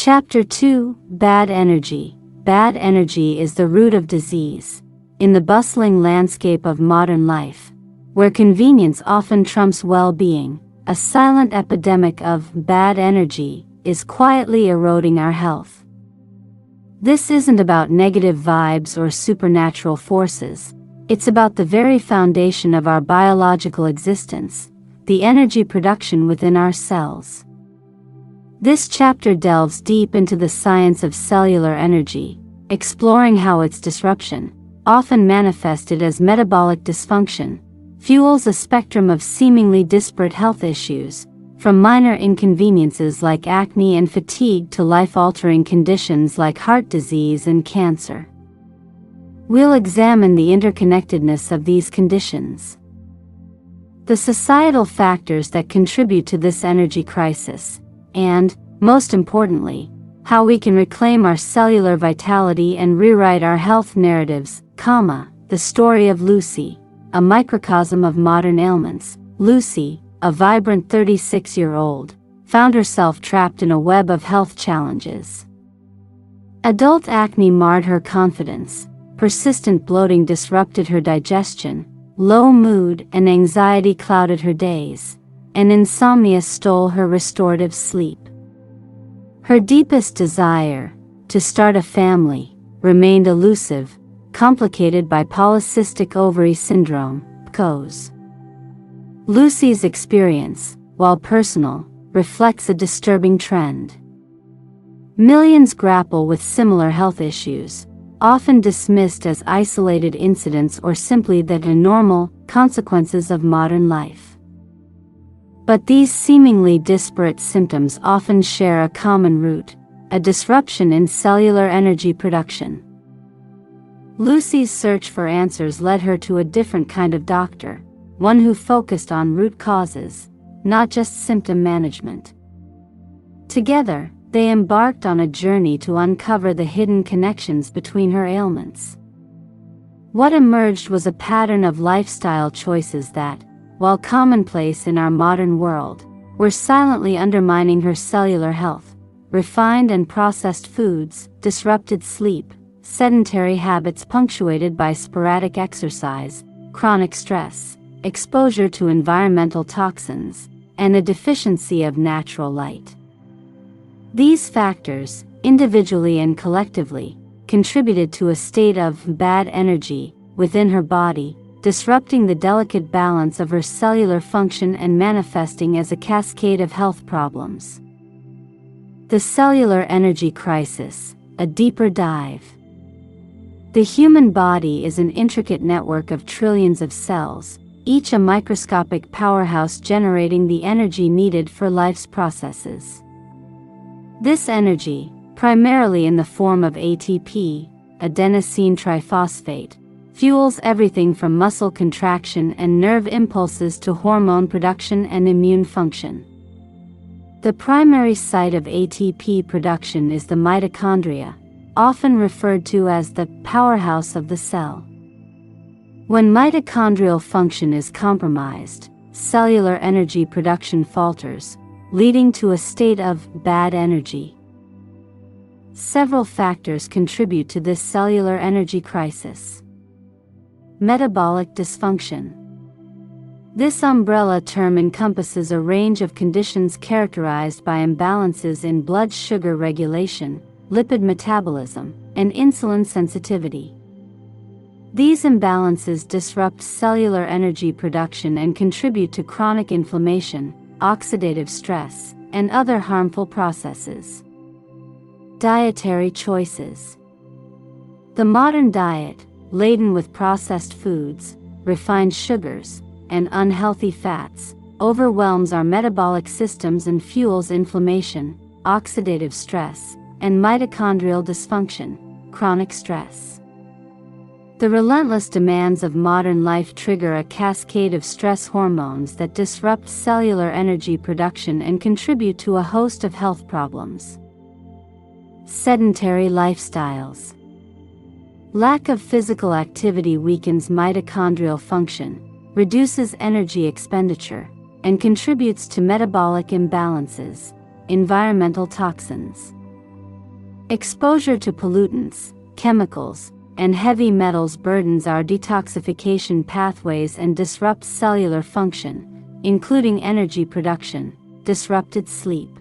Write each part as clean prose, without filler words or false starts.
Chapter 2: Bad Energy. Bad energy is the root of disease. In the bustling landscape of modern life, where convenience often trumps well-being, a silent epidemic of bad energy is quietly eroding our health. This isn't about negative vibes or supernatural forces. It's about the very foundation of our biological existence, the energy production within our cells. This chapter delves deep into the science of cellular energy, exploring how its disruption, often manifested as metabolic dysfunction, fuels a spectrum of seemingly disparate health issues, from minor inconveniences like acne and fatigue to life-altering conditions like heart disease and cancer. We'll examine the interconnectedness of these conditions, the societal factors that contribute to this energy crisis, and, most importantly, how we can reclaim our cellular vitality and rewrite our health narratives. The story of Lucy, a microcosm of modern ailments. Lucy, a vibrant 36-year-old, found herself trapped in a web of health challenges. Adult acne marred her confidence, persistent bloating disrupted her digestion, low mood and anxiety clouded her days, and insomnia stole her restorative sleep. Her deepest desire, to start a family, remained elusive, complicated by polycystic ovary syndrome, PCOS. Lucy's experience, while personal, reflects a disturbing trend. Millions grapple with similar health issues, often dismissed as isolated incidents or simply the normal consequences of modern life. But these seemingly disparate symptoms often share a common root: a disruption in cellular energy production. Lucy's search for answers led her to a different kind of doctor, one who focused on root causes, not just symptom management. Together, they embarked on a journey to uncover the hidden connections between her ailments. What emerged was a pattern of lifestyle choices that, while commonplace in our modern world, were silently undermining her cellular health. Refined and processed foods, disrupted sleep, sedentary habits punctuated by sporadic exercise, chronic stress, exposure to environmental toxins, and a deficiency of natural light. These factors, individually and collectively, contributed to a state of bad energy within her body, disrupting the delicate balance of her cellular function and manifesting as a cascade of health problems. The cellular energy crisis, a deeper dive. The human body is an intricate network of trillions of cells, each a microscopic powerhouse generating the energy needed for life's processes. This energy, primarily in the form of ATP, adenosine triphosphate, fuels everything from muscle contraction and nerve impulses to hormone production and immune function. The primary site of ATP production is the mitochondria, often referred to as the powerhouse of the cell. When mitochondrial function is compromised, cellular energy production falters, leading to a state of bad energy. Several factors contribute to this cellular energy crisis. Metabolic dysfunction. This umbrella term encompasses a range of conditions characterized by imbalances in blood sugar regulation, lipid metabolism, and insulin sensitivity. These imbalances disrupt cellular energy production and contribute to chronic inflammation, oxidative stress, and other harmful processes. Dietary choices. The modern diet, laden with processed foods, refined sugars, and unhealthy fats, overwhelms our metabolic systems and fuels inflammation, oxidative stress, and mitochondrial dysfunction, chronic stress. The relentless demands of modern life trigger a cascade of stress hormones that disrupt cellular energy production and contribute to a host of health problems. Sedentary lifestyles. Lack of physical activity weakens mitochondrial function, reduces energy expenditure, and contributes to metabolic imbalances, environmental toxins. Exposure to pollutants, chemicals, and heavy metals burdens our detoxification pathways and disrupts cellular function, including energy production. Disrupted sleep.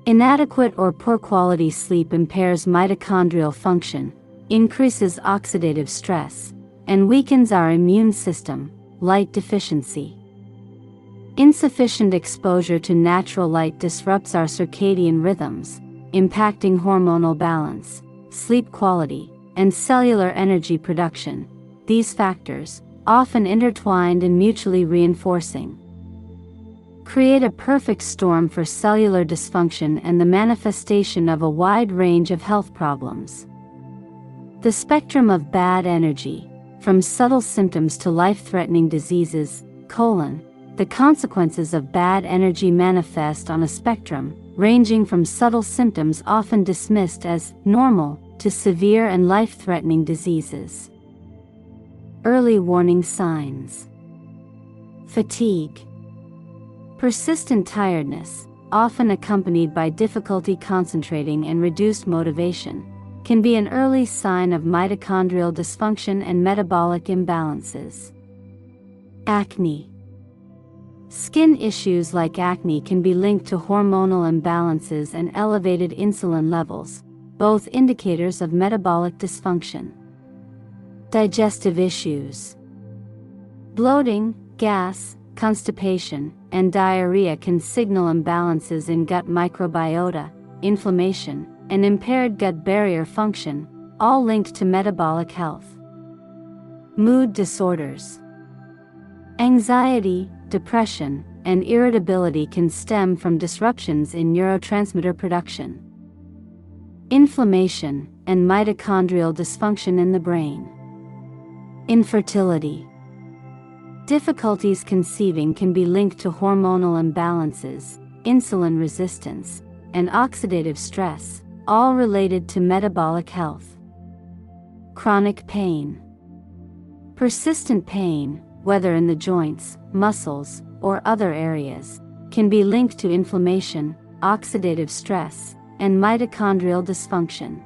Inadequate or poor quality sleep impairs mitochondrial function, increases oxidative stress, and weakens our immune system. Light deficiency. Insufficient exposure to natural light disrupts our circadian rhythms, impacting hormonal balance, sleep quality, and cellular energy production. These factors, often intertwined and mutually reinforcing, create a perfect storm for cellular dysfunction and the manifestation of a wide range of health problems. The spectrum of bad energy, from subtle symptoms to life-threatening diseases. The consequences of bad energy manifest on a spectrum, ranging from subtle symptoms often dismissed as normal to severe and life-threatening diseases. Early warning signs. Fatigue. Persistent tiredness, often accompanied by difficulty concentrating and reduced motivation, can be an early sign of mitochondrial dysfunction and metabolic imbalances. Acne. Skin issues like acne can be linked to hormonal imbalances and elevated insulin levels, both indicators of metabolic dysfunction. Digestive issues. Bloating, gas, constipation, and diarrhea can signal imbalances in gut microbiota, inflammation, and impaired gut barrier function, all linked to metabolic health. Mood disorders. Anxiety, depression, and irritability can stem from disruptions in neurotransmitter production. Inflammation and mitochondrial dysfunction in the brain. Infertility. Difficulties conceiving can be linked to hormonal imbalances, insulin resistance, and oxidative stress, all related to metabolic health. Chronic pain. Persistent pain, whether in the joints, muscles, or other areas, can be linked to inflammation, oxidative stress, and mitochondrial dysfunction.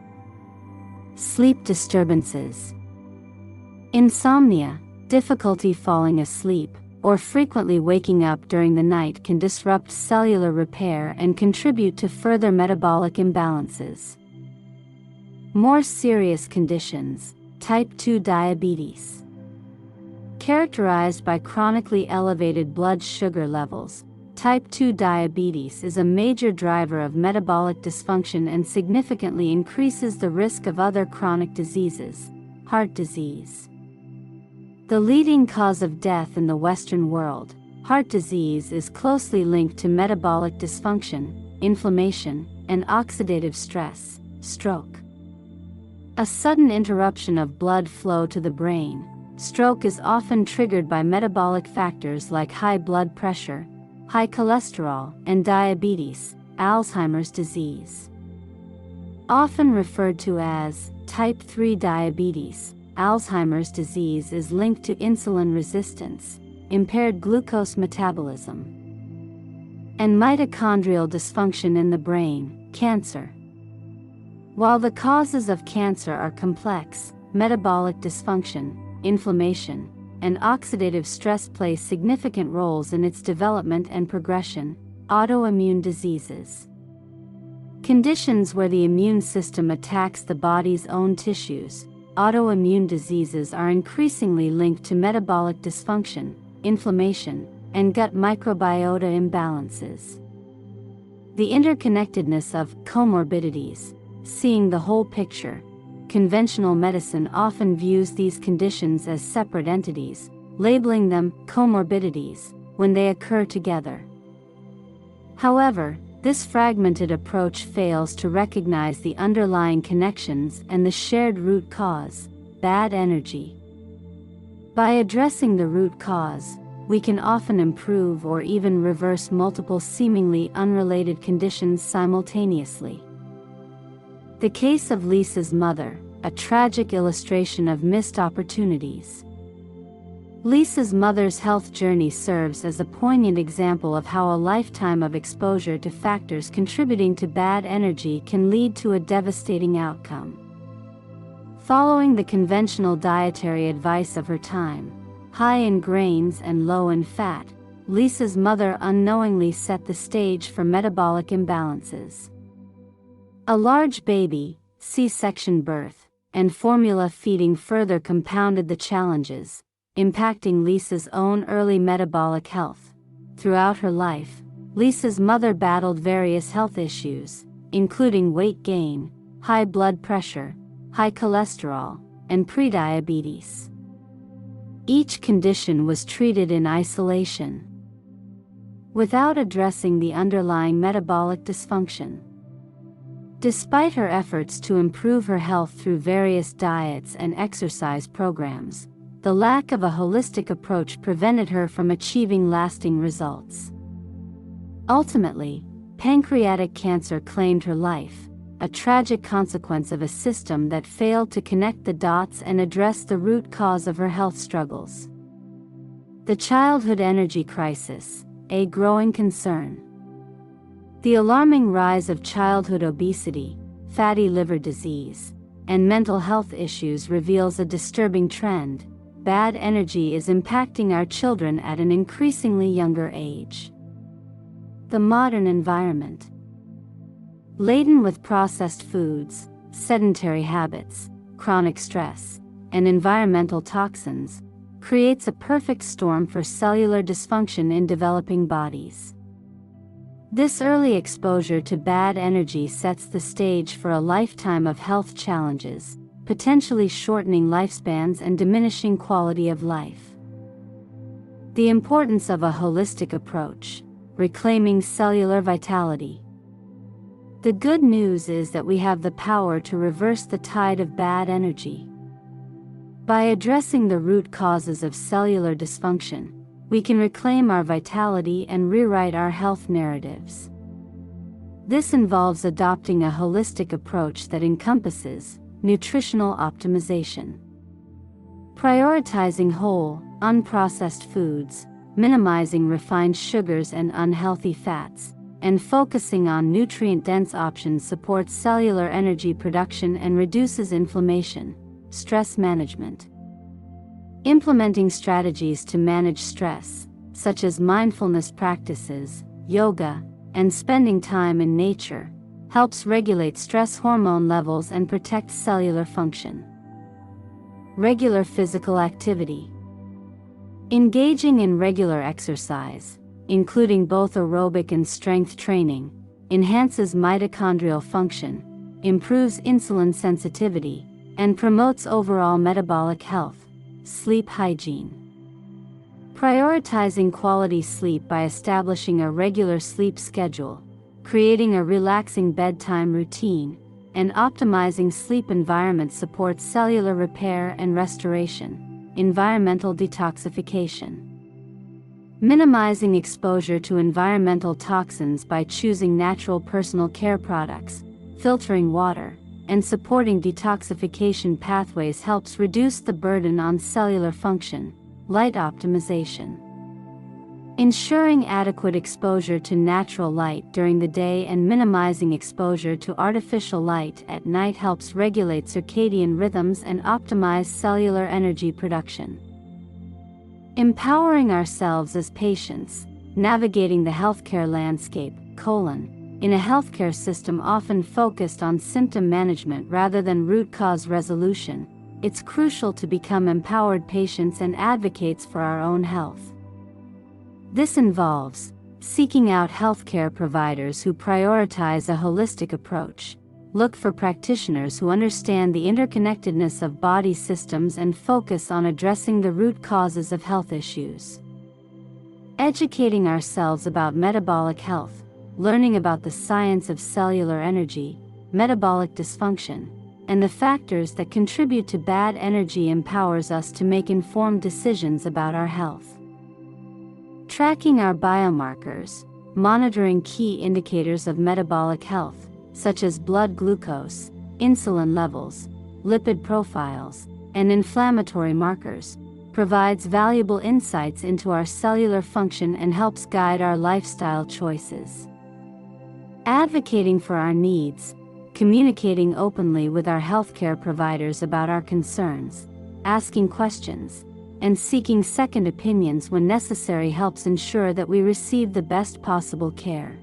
Sleep disturbances. Insomnia, difficulty falling asleep, or frequently waking up during the night can disrupt cellular repair and contribute to further metabolic imbalances. More serious conditions. Type 2 diabetes. Characterized by chronically elevated blood sugar levels, type 2 diabetes is a major driver of metabolic dysfunction and significantly increases the risk of other chronic diseases. Heart disease. The leading cause of death in the Western world, heart disease is closely linked to metabolic dysfunction, inflammation, and oxidative stress. Stroke. A sudden interruption of blood flow to the brain. Stroke is often triggered by metabolic factors like high blood pressure, high cholesterol, and diabetes. Alzheimer's disease. Often referred to as type 3 diabetes, Alzheimer's disease is linked to insulin resistance, impaired glucose metabolism, and mitochondrial dysfunction in the brain. Cancer. While the causes of cancer are complex, metabolic dysfunction, inflammation, and oxidative stress play significant roles in its development and progression. Autoimmune diseases. Conditions where the immune system attacks the body's own tissues. Autoimmune diseases are increasingly linked to metabolic dysfunction, inflammation, and gut microbiota imbalances. The interconnectedness of comorbidities. Seeing the whole picture. Conventional medicine often views these conditions as separate entities, labeling them comorbidities when they occur together. However, this fragmented approach fails to recognize the underlying connections and the shared root cause, bad energy. By addressing the root cause, we can often improve or even reverse multiple seemingly unrelated conditions simultaneously. The case of Lisa's mother, a tragic illustration of missed opportunities. Lisa's mother's health journey serves as a poignant example of how a lifetime of exposure to factors contributing to bad energy can lead to a devastating outcome. Following the conventional dietary advice of her time, high in grains and low in fat, Lisa's mother unknowingly set the stage for metabolic imbalances. A large baby, C-section birth, and formula feeding further compounded the challenges, impacting Lisa's own early metabolic health. Throughout her life, Lisa's mother battled various health issues, including weight gain, high blood pressure, high cholesterol, and prediabetes. Each condition was treated in isolation, without addressing the underlying metabolic dysfunction. Despite her efforts to improve her health through various diets and exercise programs, the lack of a holistic approach prevented her from achieving lasting results. Ultimately, pancreatic cancer claimed her life, a tragic consequence of a system that failed to connect the dots and address the root cause of her health struggles. The childhood energy crisis, a growing concern. The alarming rise of childhood obesity, fatty liver disease, and mental health issues reveals a disturbing trend. Bad energy is impacting our children at an increasingly younger age. The modern environment, laden with processed foods, sedentary habits, chronic stress, and environmental toxins, creates a perfect storm for cellular dysfunction in developing bodies. This early exposure to bad energy sets the stage for a lifetime of health challenges, potentially shortening lifespans and diminishing quality of life. The importance of a holistic approach, reclaiming cellular vitality. The good news is that we have the power to reverse the tide of bad energy. By addressing the root causes of cellular dysfunction, we can reclaim our vitality and rewrite our health narratives. This involves adopting a holistic approach that encompasses nutritional optimization, prioritizing whole, unprocessed foods, minimizing refined sugars and unhealthy fats, and focusing on nutrient-dense options supports cellular energy production and reduces inflammation. Stress management. Implementing strategies to manage stress, such as mindfulness practices, yoga, and spending time in nature, helps regulate stress hormone levels and protect cellular function. Regular physical activity. Engaging in regular exercise, including both aerobic and strength training, enhances mitochondrial function, improves insulin sensitivity, and promotes overall metabolic health. Sleep hygiene. Prioritizing quality sleep by establishing a regular sleep schedule, creating a relaxing bedtime routine, and optimizing sleep environments supports cellular repair and restoration. Environmental detoxification. Minimizing exposure to environmental toxins by choosing natural personal care products, filtering water, and supporting detoxification pathways helps reduce the burden on cellular function. Light optimization. Ensuring adequate exposure to natural light during the day and minimizing exposure to artificial light at night helps regulate circadian rhythms and optimize cellular energy production. Empowering ourselves as patients, navigating the healthcare landscape, in a healthcare system often focused on symptom management rather than root cause resolution, it's crucial to become empowered patients and advocates for our own health. This involves seeking out healthcare providers who prioritize a holistic approach, look for practitioners who understand the interconnectedness of body systems and focus on addressing the root causes of health issues. Educating ourselves about metabolic health, learning about the science of cellular energy, metabolic dysfunction, and the factors that contribute to bad energy empowers us to make informed decisions about our health. Tracking our biomarkers, monitoring key indicators of metabolic health, such as blood glucose, insulin levels, lipid profiles, and inflammatory markers, provides valuable insights into our cellular function and helps guide our lifestyle choices. Advocating for our needs, communicating openly with our healthcare providers about our concerns, asking questions, and seeking second opinions when necessary helps ensure that we receive the best possible care.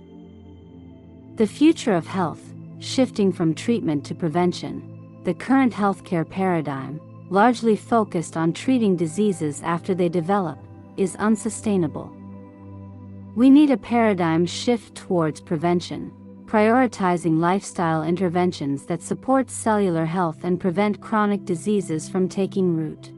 The future of health, shifting from treatment to prevention. The current healthcare paradigm, largely focused on treating diseases after they develop, is unsustainable. We need a paradigm shift towards prevention, prioritizing lifestyle interventions that support cellular health and prevent chronic diseases from taking root.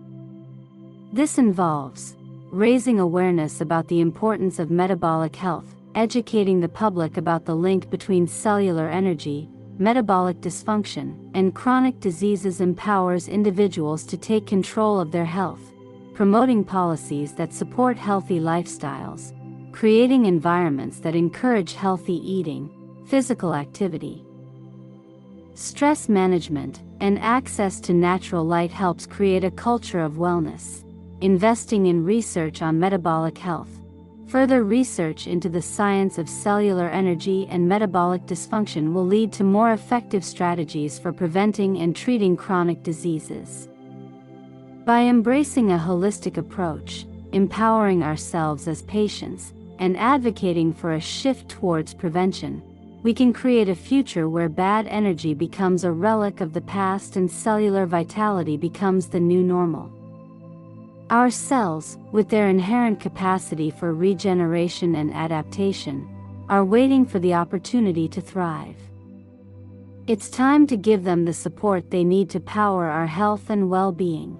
This involves raising awareness about the importance of metabolic health, educating the public about the link between cellular energy, metabolic dysfunction, and chronic diseases, empowers individuals to take control of their health, promoting policies that support healthy lifestyles, creating environments that encourage healthy eating, physical activity, stress management, and access to natural light helps create a culture of wellness. Investing in research on metabolic health. Further research into the science of cellular energy and metabolic dysfunction will lead to more effective strategies for preventing and treating chronic diseases. By embracing a holistic approach, empowering ourselves as patients, and advocating for a shift towards prevention, we can create a future where bad energy becomes a relic of the past and cellular vitality becomes the new normal. Our cells, with their inherent capacity for regeneration and adaptation, are waiting for the opportunity to thrive. It's time to give them the support they need to power our health and well-being.